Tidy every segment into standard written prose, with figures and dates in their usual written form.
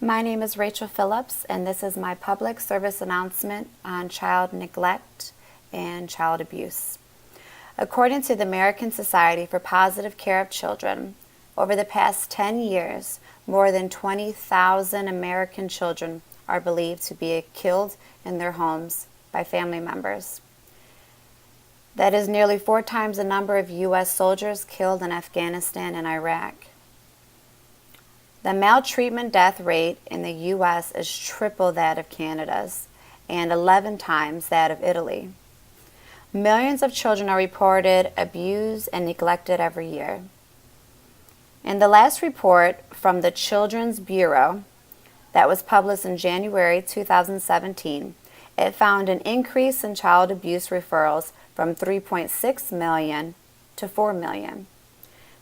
My name is Rachel Phillips, and this is my public service announcement on child neglect and child abuse. According to the American Society for Positive Care of Children, over the past 10 years, more than 20,000 American children are believed to be killed in their homes by family members. That is nearly 4 times the number of U.S. soldiers killed in Afghanistan and Iraq. The maltreatment death rate in the U.S. is triple that of Canada's and 11 times that of Italy. Millions of children are reported abused and neglected every year. In the last report from the Children's Bureau that was published in January 2017, it found an increase in child abuse referrals from 3.6 million to 4 million.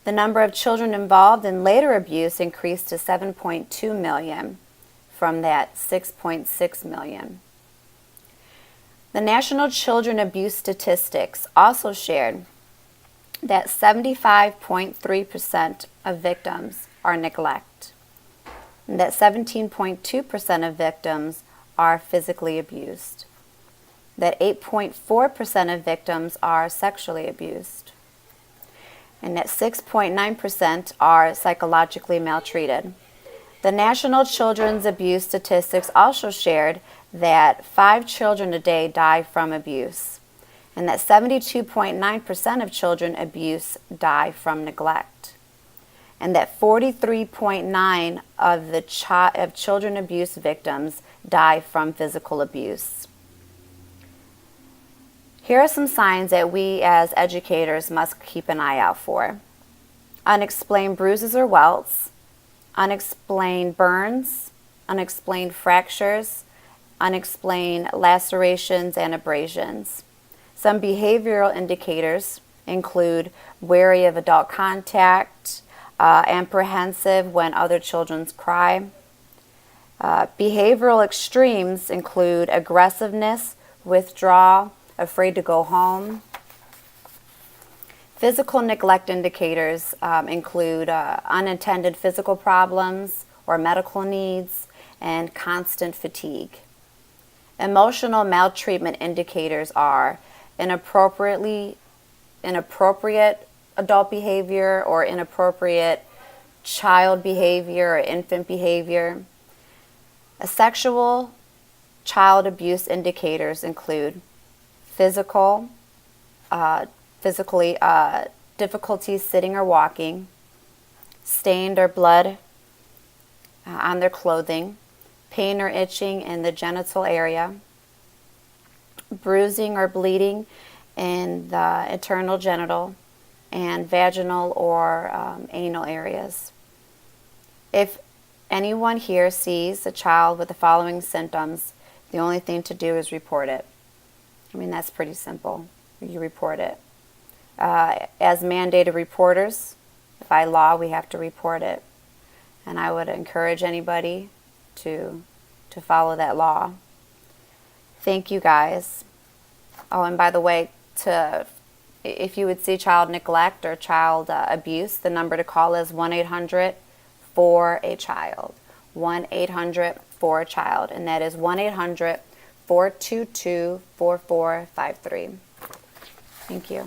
The number of children involved in later abuse increased to 7.2 million from that 6.6 million. The National Children Abuse Statistics also shared that 75.3% of victims are neglect, and that 17.2% of victims are physically abused, that 8.4% of victims are sexually abused, and that 6.9% are psychologically maltreated. The National Children's Abuse Statistics also shared that 5 children a day die from abuse, and that 72.9% of children abuse die from neglect, and that 43.9% of children abuse victims die from physical abuse. Here are some signs that we as educators must keep an eye out for. Unexplained bruises or welts, unexplained burns, unexplained fractures, unexplained lacerations and abrasions. Some behavioral indicators include wary of adult contact, apprehensive when other children cry. Behavioral extremes include aggressiveness, withdrawal, afraid to go home. Physical neglect indicators include unintended physical problems or medical needs and constant fatigue. Emotional maltreatment indicators are inappropriate adult behavior or inappropriate child behavior or infant behavior. Sexual child abuse indicators include difficulties sitting or walking, stained or blood on their clothing, pain or itching in the genital area, bruising or bleeding in the internal genital and vaginal or anal areas. If anyone here sees a child with the following symptoms, the only thing to do is report it. I mean, that's pretty simple. You report it. As mandated reporters, by law, we have to report it. And I would encourage anybody to follow that law. Thank you, guys. Oh, and by the way, if you would see child neglect or child abuse, the number to call is 1-800-4-A-CHILD. 1-800-4-A-CHILD, and that is 1-800-422-4453. Thank you.